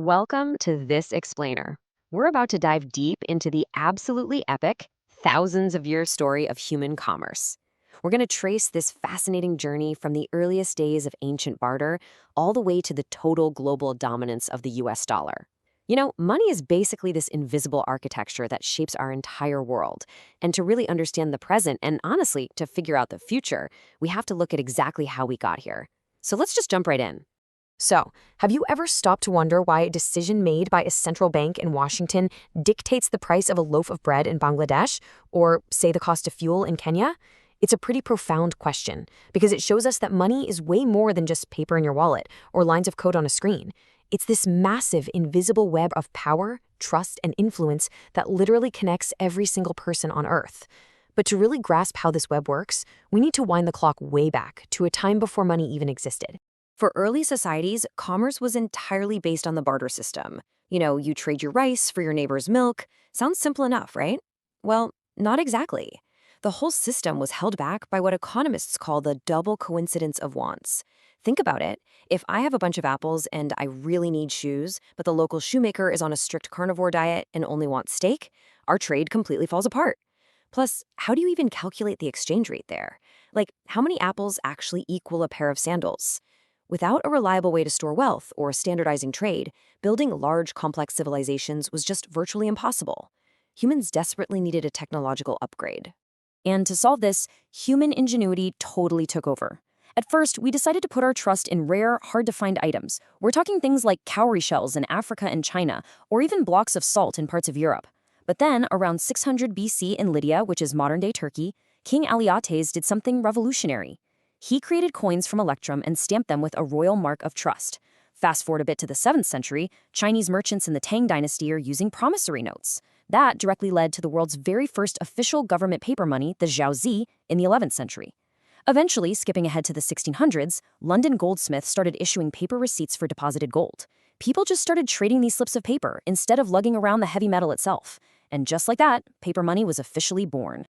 Welcome to This Explainer. We're about to dive deep into the absolutely epic, thousands of year story of human commerce. We're going to trace this fascinating journey from the earliest days of ancient barter all the way to the total global dominance of the US dollar. Money is basically this invisible architecture that shapes our entire world. And to really understand the present and honestly, to figure out the future, we have to look at exactly how we got here. So let's just jump right in. So, have you ever stopped to wonder why a decision made by a central bank in Washington dictates the price of a loaf of bread in Bangladesh, or, say, the cost of fuel in Kenya? It's a pretty profound question, because it shows us that money is way more than just paper in your wallet or lines of code on a screen. It's this massive, invisible web of power, trust, and influence that literally connects every single person on Earth. But to really grasp how this web works, we need to wind the clock way back to a time before money even existed. For early societies, commerce was entirely based on the barter system. You trade your rice for your neighbor's milk. Sounds simple enough, right? Well, not exactly. The whole system was held back by what economists call the double coincidence of wants. Think about it. If I have a bunch of apples and I really need shoes, but the local shoemaker is on a strict carnivore diet and only wants steak, our trade completely falls apart. Plus, how do you even calculate the exchange rate there? Like, how many apples actually equal a pair of sandals? Without a reliable way to store wealth or standardizing trade, building large, complex civilizations was just virtually impossible. Humans desperately needed a technological upgrade. And to solve this, human ingenuity totally took over. At first, we decided to put our trust in rare, hard-to-find items. We're talking things like cowrie shells in Africa and China, or even blocks of salt in parts of Europe. But then, around 600 BC in Lydia, which is modern-day Turkey, King Alyattes did something revolutionary. He created coins from electrum and stamped them with a royal mark of trust. Fast forward a bit to the 7th century, Chinese merchants in the Tang dynasty are using promissory notes. That directly led to the world's very first official government paper money, the jiaozi, in the 11th century. Eventually, skipping ahead to the 1600s, London goldsmiths started issuing paper receipts for deposited gold. People just started trading these slips of paper instead of lugging around the heavy metal itself. And just like that, paper money was officially born.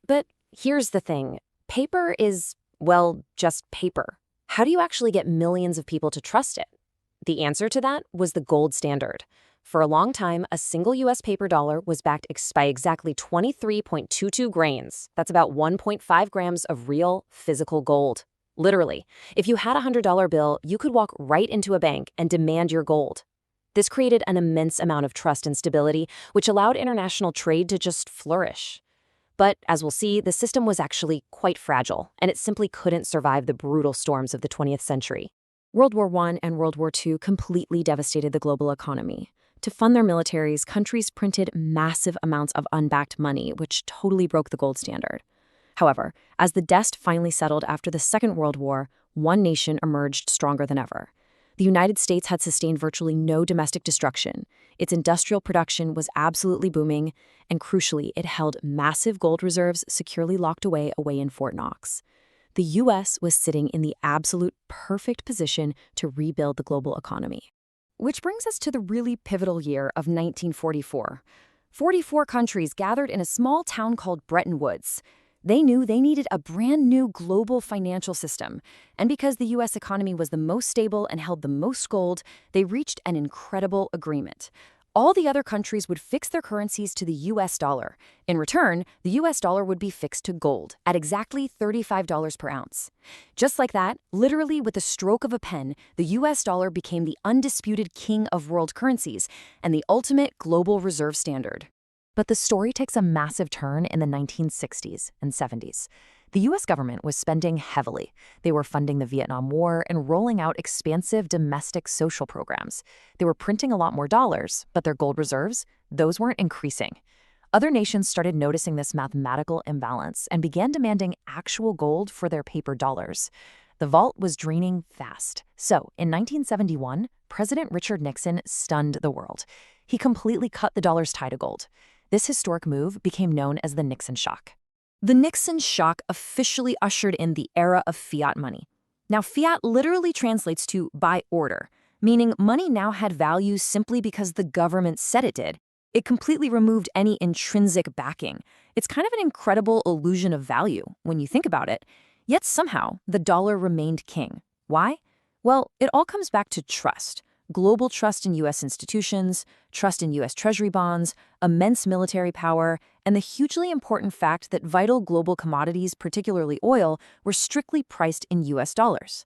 But here's the thing. Paper is, well, just paper. How do you actually get millions of people to trust it? The answer to that was the gold standard. For a long time, a single US paper dollar was backed by exactly 23.22 grains. That's about 1.5 grams of real, physical gold. Literally, if you had a $100 bill, you could walk right into a bank and demand your gold. This created an immense amount of trust and stability, which allowed international trade to just flourish. But, as we'll see, the system was actually quite fragile, and it simply couldn't survive the brutal storms of the 20th century. World War I and World War II completely devastated the global economy. To fund their militaries, countries printed massive amounts of unbacked money, which totally broke the gold standard. However, as the dust finally settled after the Second World War, one nation emerged stronger than ever. The United States had sustained virtually no domestic destruction. Its industrial production was absolutely booming, and crucially, it held massive gold reserves securely locked away in Fort Knox. The U.S. was sitting in the absolute perfect position to rebuild the global economy. Which brings us to the really pivotal year of 1944. 44 countries gathered in a small town called Bretton Woods. They knew they needed a brand new global financial system, and because the U.S. economy was the most stable and held the most gold, they reached an incredible agreement. All the other countries would fix their currencies to the U.S. dollar. In return, the U.S. dollar would be fixed to gold at exactly $35 per ounce. Just like that, literally with the stroke of a pen, the U.S. dollar became the undisputed king of world currencies and the ultimate global reserve standard. But the story takes a massive turn in the 1960s and 70s. The U.S. government was spending heavily. They were funding the Vietnam War and rolling out expansive domestic social programs. They were printing a lot more dollars, but their gold reserves, those weren't increasing. Other nations started noticing this mathematical imbalance and began demanding actual gold for their paper dollars. The vault was draining fast. So, in 1971, President Richard Nixon stunned the world. He completely cut the dollar's tie to gold. This historic move became known as the Nixon shock. The Nixon shock officially ushered in the era of fiat money. Now, fiat literally translates to by order, meaning money now had value simply because the government said it did. It completely removed any intrinsic backing. It's kind of an incredible illusion of value when you think about it. Yet somehow, the dollar remained king. Why? Well, it all comes back to trust. global trust in U.S. institutions, trust in U.S. Treasury bonds, immense military power, and the hugely important fact that vital global commodities, particularly oil, were strictly priced in U.S. dollars.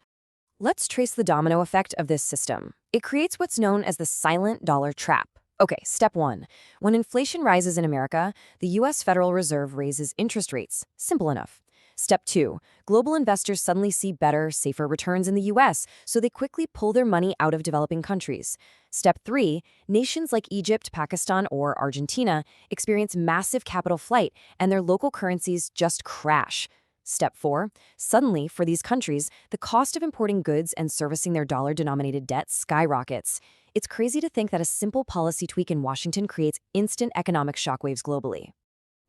Let's trace the domino effect of this system. It creates what's known as the silent dollar trap. Okay, step one. When inflation rises in America, the U.S. Federal Reserve raises interest rates. Simple enough. Step two. Global investors suddenly see better, safer returns in the U.S., so they quickly pull their money out of developing countries. Step three. Nations like Egypt, Pakistan, or Argentina experience massive capital flight, and their local currencies just crash. Step four. Suddenly, for these countries, the cost of importing goods and servicing their dollar-denominated debt skyrockets. It's crazy to think that a simple policy tweak in Washington creates instant economic shockwaves globally.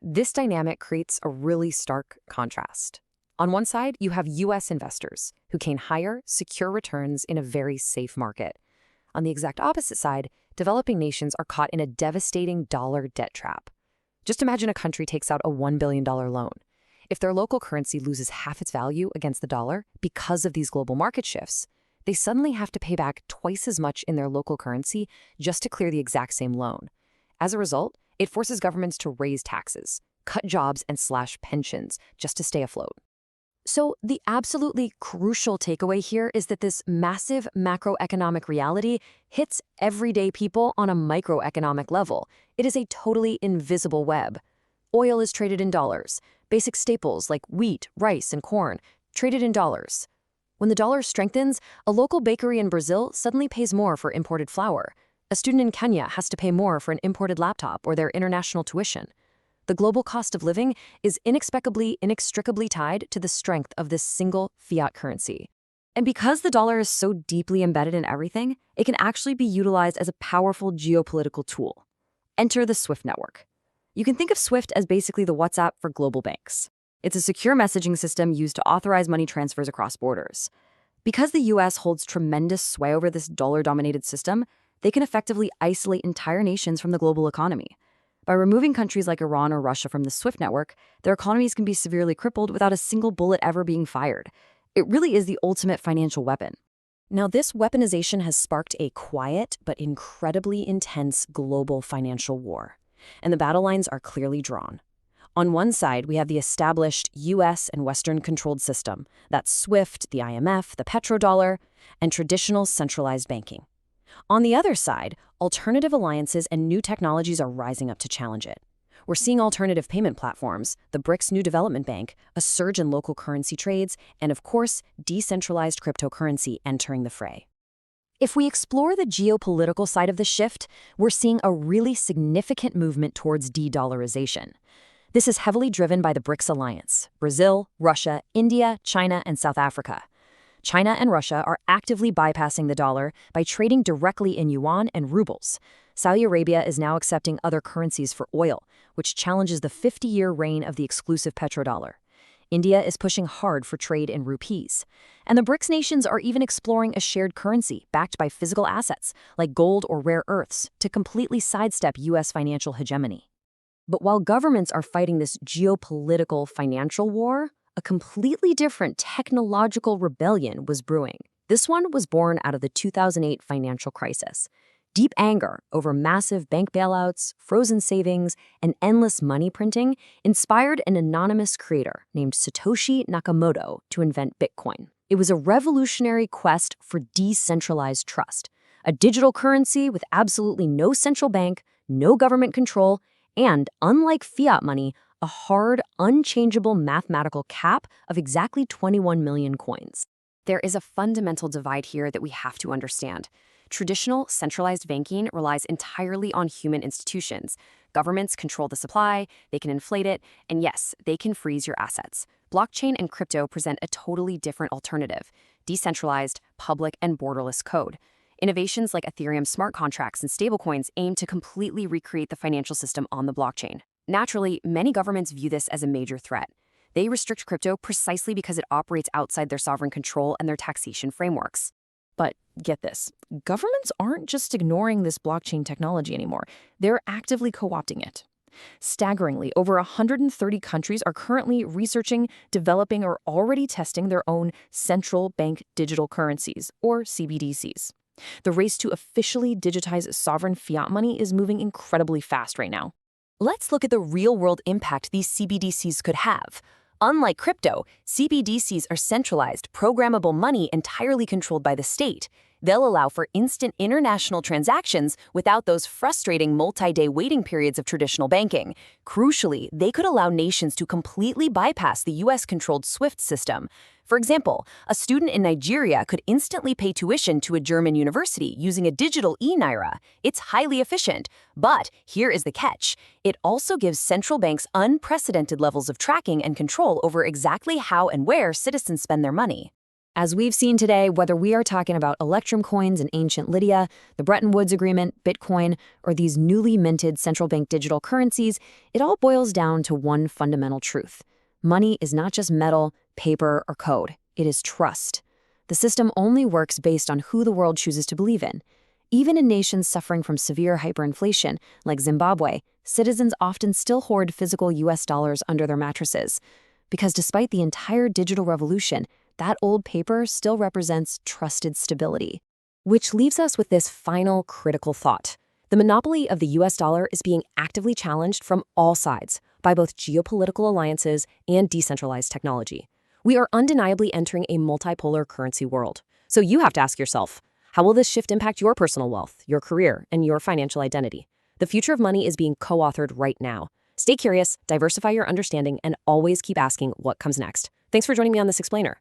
This dynamic creates a really stark contrast. On one side, you have U.S. investors who gain higher, secure returns in a very safe market. On the exact opposite side, developing nations are caught in a devastating dollar debt trap. Just imagine a country takes out a $1 billion loan. If their local currency loses half its value against the dollar because of these global market shifts, they suddenly have to pay back twice as much in their local currency just to clear the exact same loan. As a result, it forces governments to raise taxes, cut jobs, and slash pensions just to stay afloat. So the absolutely crucial takeaway here is that this massive macroeconomic reality hits everyday people on a microeconomic level. It is a totally invisible web. Oil is traded in dollars. Basic staples like wheat, rice, and corn traded in dollars. When the dollar strengthens, a local bakery in Brazil suddenly pays more for imported flour. A student in Kenya has to pay more for an imported laptop or their international tuition. The global cost of living is inextricably tied to the strength of this single fiat currency. And because the dollar is so deeply embedded in everything, it can actually be utilized as a powerful geopolitical tool. Enter the SWIFT network. You can think of SWIFT as basically the WhatsApp for global banks. It's a secure messaging system used to authorize money transfers across borders. Because the U.S. holds tremendous sway over this dollar-dominated system, they can effectively isolate entire nations from the global economy. By removing countries like Iran or Russia from the SWIFT network, their economies can be severely crippled without a single bullet ever being fired. It really is the ultimate financial weapon. Now, this weaponization has sparked a quiet but incredibly intense global financial war, and the battle lines are clearly drawn. On one side, we have the established U.S. and Western-controlled system. That's SWIFT, the IMF, the petrodollar, and traditional centralized banking. On the other side, alternative alliances and new technologies are rising up to challenge it. We're seeing alternative payment platforms, the BRICS New Development Bank, a surge in local currency trades, and of course, decentralized cryptocurrency entering the fray. If we explore the geopolitical side of the shift, we're seeing a really significant movement towards de-dollarization. This is heavily driven by the BRICS alliance: Brazil, Russia, India, China, and South Africa. China and Russia are actively bypassing the dollar by trading directly in yuan and rubles. Saudi Arabia is now accepting other currencies for oil, which challenges the 50-year reign of the exclusive petrodollar. India is pushing hard for trade in rupees. And the BRICS nations are even exploring a shared currency backed by physical assets, like gold or rare earths, to completely sidestep U.S. financial hegemony. But while governments are fighting this geopolitical financial war, a completely different technological rebellion was brewing. This one was born out of the 2008 financial crisis. Deep anger over massive bank bailouts, frozen savings, and endless money printing inspired an anonymous creator named Satoshi Nakamoto to invent Bitcoin. It was a revolutionary quest for decentralized trust, a digital currency with absolutely no central bank, no government control, and, unlike fiat money, a hard, unchangeable mathematical cap of exactly 21 million coins. There is a fundamental divide here that we have to understand. Traditional centralized banking relies entirely on human institutions. Governments control the supply, they can inflate it, and yes, they can freeze your assets. Blockchain and crypto present a totally different alternative: decentralized, public, and borderless code. Innovations like Ethereum smart contracts and stablecoins aim to completely recreate the financial system on the blockchain. Naturally, many governments view this as a major threat. They restrict crypto precisely because it operates outside their sovereign control and their taxation frameworks. But get this, governments aren't just ignoring this blockchain technology anymore. They're actively co-opting it. Staggeringly, over 130 countries are currently researching, developing, or already testing their own central bank digital currencies, or CBDCs. The race to officially digitize sovereign fiat money is moving incredibly fast right now. Let's look at the real-world impact these CBDCs could have. Unlike crypto, CBDCs are centralized, programmable money entirely controlled by the state. They'll allow for instant international transactions without those frustrating multi-day waiting periods of traditional banking. Crucially, they could allow nations to completely bypass the US-controlled SWIFT system. For example, a student in Nigeria could instantly pay tuition to a German university using a digital e-naira. It's highly efficient. But here is the catch. It also gives central banks unprecedented levels of tracking and control over exactly how and where citizens spend their money. As we've seen today, whether we are talking about Electrum coins in ancient Lydia, the Bretton Woods Agreement, Bitcoin, or these newly minted central bank digital currencies, it all boils down to one fundamental truth. Money is not just metal, paper, or code. It is trust. The system only works based on who the world chooses to believe in. Even in nations suffering from severe hyperinflation, like Zimbabwe, citizens often still hoard physical US dollars under their mattresses. Because despite the entire digital revolution, that old paper still represents trusted stability. Which leaves us with this final critical thought. The monopoly of the US dollar is being actively challenged from all sides by both geopolitical alliances and decentralized technology. We are undeniably entering a multipolar currency world. So you have to ask yourself, how will this shift impact your personal wealth, your career, and your financial identity? The future of money is being co-authored right now. Stay curious, diversify your understanding, and always keep asking what comes next. Thanks for joining me on this explainer.